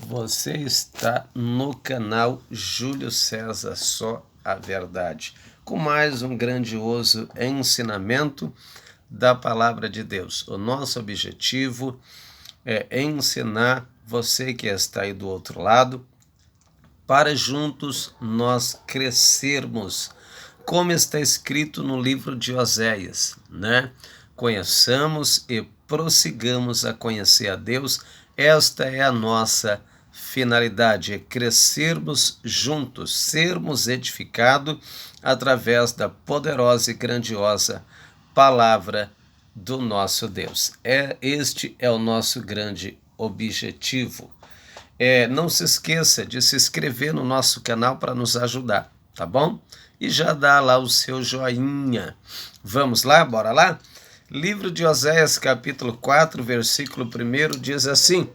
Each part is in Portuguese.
Você está no canal Júlio César Só a Verdade, com mais um grandioso ensinamento da Palavra de Deus. O nosso objetivo é ensinar você que está aí do outro lado, para juntos nós crescermos, como está escrito no livro de Oséias, né? Conheçamos e prossigamos a conhecer a Deus. Esta é a nossa finalidade, é crescermos juntos, sermos edificados através da poderosa e grandiosa palavra do nosso Deus. Este é o nosso grande objetivo. Não se esqueça de se inscrever no nosso canal para nos ajudar, tá bom? E já dá lá o seu joinha. Vamos lá, bora lá? Livro de Oséias, capítulo 4, versículo 1, diz assim: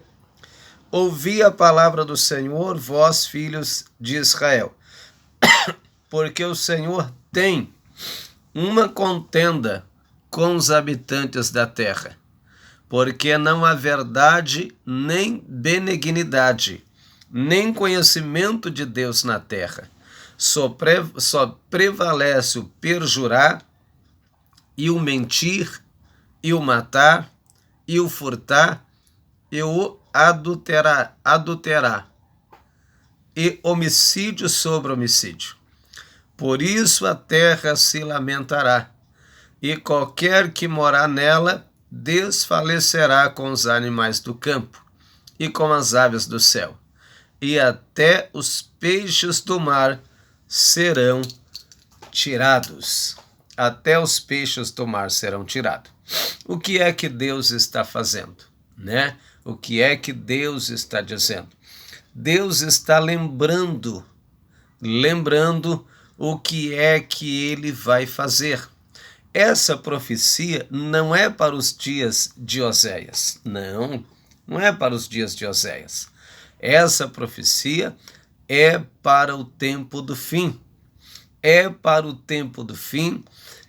Ouvi a palavra do Senhor, vós, filhos de Israel, porque o Senhor tem uma contenda com os habitantes da terra, porque não há verdade, nem benignidade, nem conhecimento de Deus na terra. Só prevalece o perjurar, e o mentir, e o matar, e o furtar, e o adulterar, e homicídio sobre homicídio. Por isso a terra se lamentará, e qualquer que morar nela desfalecerá com os animais do campo e com as aves do céu, e até os peixes do mar serão tirados. Até os peixes do mar serão tirados. O que é que Deus está fazendo, né? O que é que Deus está dizendo? Deus está lembrando o que é que ele vai fazer. Essa profecia não é para os dias de Oséias. Não é para os dias de Oséias. Essa profecia é para o tempo do fim. É para o tempo do fim.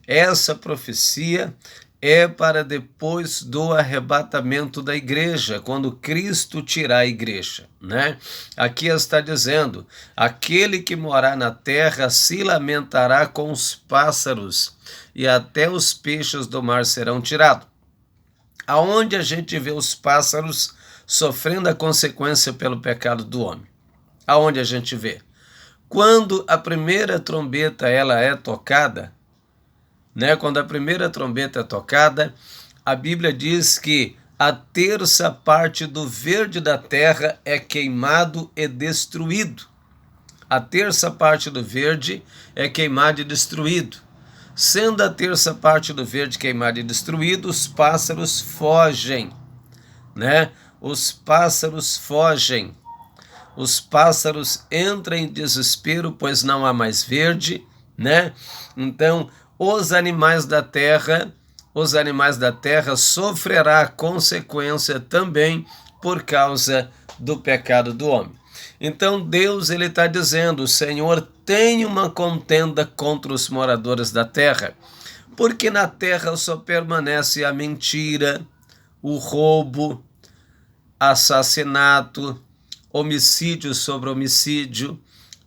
Essa profecia é para depois do arrebatamento da igreja, quando Cristo tirar a igreja, né? Aqui está dizendo: aquele que morar na terra se lamentará com os pássaros, e até os peixes do mar serão tirados. Aonde a gente vê os pássaros sofrendo a consequência pelo pecado do homem? Aonde a gente vê? Quando a primeira trombeta ela é tocada, né? Quando a primeira trombeta é tocada, a Bíblia diz que a terça parte do verde da terra é queimado e destruído. A terça parte do verde é queimado e destruído. Sendo a terça parte do verde queimado e destruído, os pássaros fogem, né? Os pássaros fogem. Os pássaros entram em desespero, pois não há mais verde, né? Então, os animais da terra sofrerá a consequência também por causa do pecado do homem. Então Deus ele está dizendo: o Senhor tem uma contenda contra os moradores da terra, porque na terra só permanece a mentira, o roubo, assassinato, homicídio sobre homicídio,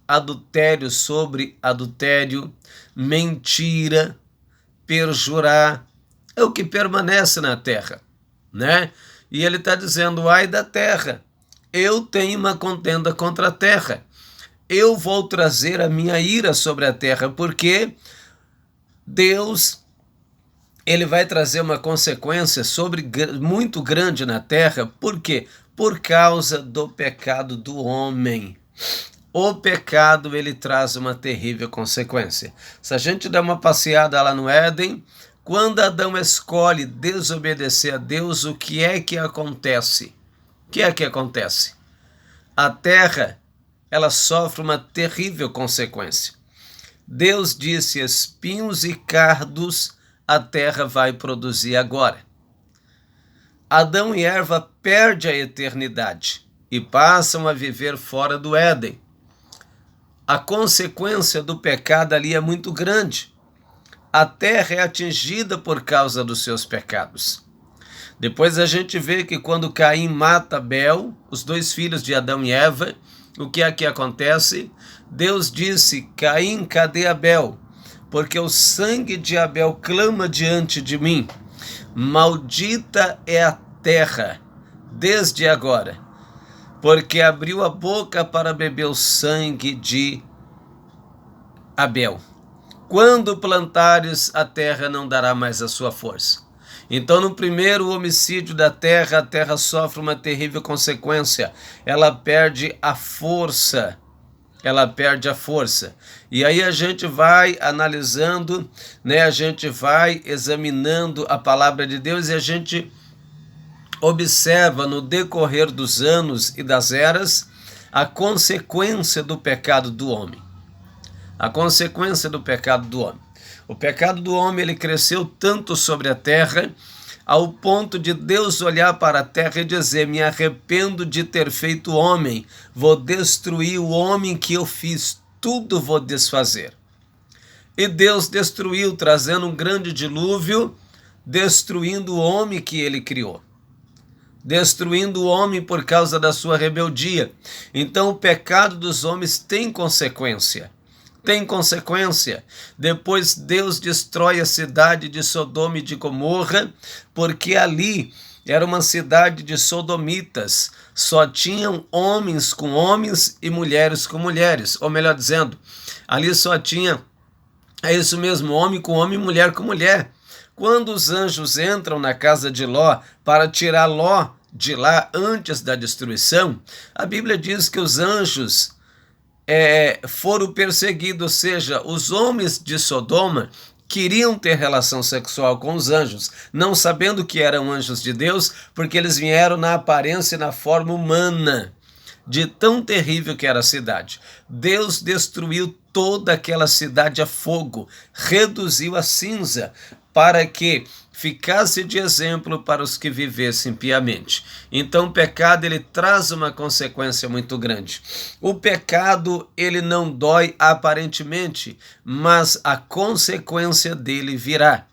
adultério sobre adultério, mentira, perjurar, é o que permanece na terra, né? E ele está dizendo: ai da terra, eu tenho uma contenda contra a terra, eu vou trazer a minha ira sobre a terra, porque Deus ele vai trazer uma consequência muito grande na terra. Por quê? Por causa do pecado do homem. O pecado ele traz uma terrível consequência. Se a gente der uma passeada lá no Éden, quando Adão escolhe desobedecer a Deus, o que é que acontece? O que é que acontece? A terra ela sofre uma terrível consequência. Deus disse: espinhos e cardos a terra vai produzir agora. Adão e Eva perdem a eternidade e passam a viver fora do Éden. A consequência do pecado ali é muito grande. A terra é atingida por causa dos seus pecados. Depois a gente vê que quando Caim mata Abel, os dois filhos de Adão e Eva, o que é que acontece? Deus disse: Caim, cadê Abel? Porque o sangue de Abel clama diante de mim. Maldita é a terra desde agora, porque abriu a boca para beber o sangue de Abel. Quando plantares, a terra não dará mais a sua força. Então, no primeiro homicídio da terra, a terra sofre uma terrível consequência. Ela perde a força. Ela perde a força. E aí a gente vai analisando, né? A gente vai examinando a palavra de Deus e a gente observa no decorrer dos anos e das eras a consequência do pecado do homem. A consequência do pecado do homem. O pecado do homem, ele cresceu tanto sobre a terra, ao ponto de Deus olhar para a terra e dizer: me arrependo de ter feito homem, vou destruir o homem que eu fiz, tudo vou desfazer. E Deus destruiu, trazendo um grande dilúvio, destruindo o homem que ele criou. Destruindo o homem por causa da sua rebeldia. Então o pecado dos homens tem consequência. Tem consequência. Depois Deus destrói a cidade de Sodoma e de Gomorra, porque ali era uma cidade de sodomitas. Só tinham homens com homens e mulheres com mulheres. Ou melhor dizendo, ali só tinha, é isso mesmo, homem com homem e mulher com mulher. Quando os anjos entram na casa de Ló para tirar Ló de lá antes da destruição, a Bíblia diz que os anjos foram perseguidos, ou seja, os homens de Sodoma queriam ter relação sexual com os anjos, não sabendo que eram anjos de Deus, porque eles vieram na aparência e na forma humana, de tão terrível que era a cidade. Deus destruiu toda aquela cidade a fogo, reduziu a cinza, para que ficasse de exemplo para os que vivessem piamente. Então o pecado, ele traz uma consequência muito grande. O pecado, ele não dói aparentemente, mas a consequência dele virá.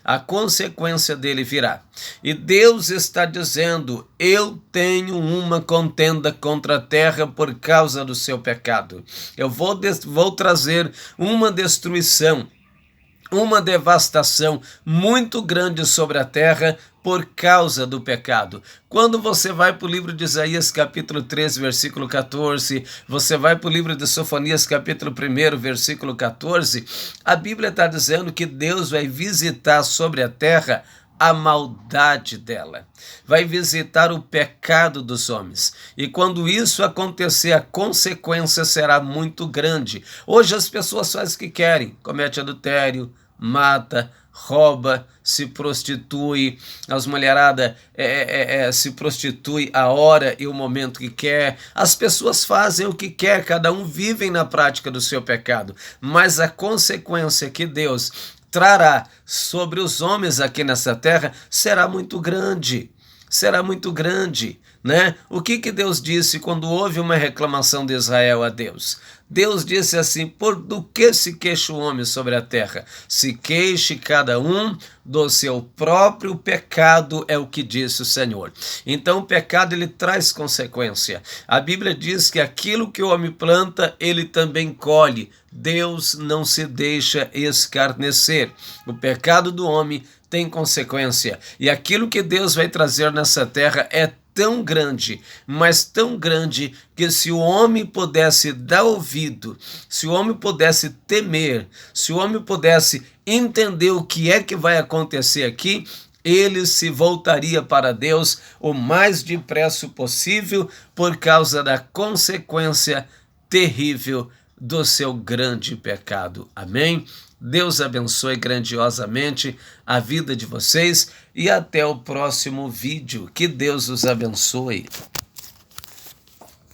A consequência dele virá. E Deus está dizendo: eu tenho uma contenda contra a terra por causa do seu pecado. Eu vou trazer uma destruição, uma devastação muito grande sobre a terra por causa do pecado. Quando você vai para o livro de Isaías capítulo 3, versículo 14, você vai para o livro de Sofonias capítulo 1, versículo 14, a Bíblia está dizendo que Deus vai visitar sobre a terra a maldade dela, vai visitar o pecado dos homens, e quando isso acontecer, a consequência será muito grande. Hoje as pessoas fazem o que querem, comete adultério, mata, rouba, se prostitui, as mulheradas se prostitui a hora e o momento que quer, as pessoas fazem o que quer, cada um vive na prática do seu pecado, mas a consequência que Deus trará sobre os homens aqui nessa terra será muito grande, né? O que Deus disse quando houve uma reclamação de Israel a Deus? Deus disse assim: por do que se queixa o homem sobre a terra? Se queixe cada um do seu próprio pecado, é o que disse o Senhor. Então o pecado, ele traz consequência. A Bíblia diz que aquilo que o homem planta, ele também colhe. Deus não se deixa escarnecer. O pecado do homem tem consequência. E aquilo que Deus vai trazer nessa terra é tão grande, mas tão grande, que se o homem pudesse dar ouvido, se o homem pudesse temer, se o homem pudesse entender o que é que vai acontecer aqui, ele se voltaria para Deus o mais depressa possível, por causa da consequência terrível do seu grande pecado. Amém? Deus abençoe grandiosamente a vida de vocês e até o próximo vídeo. Que Deus os abençoe.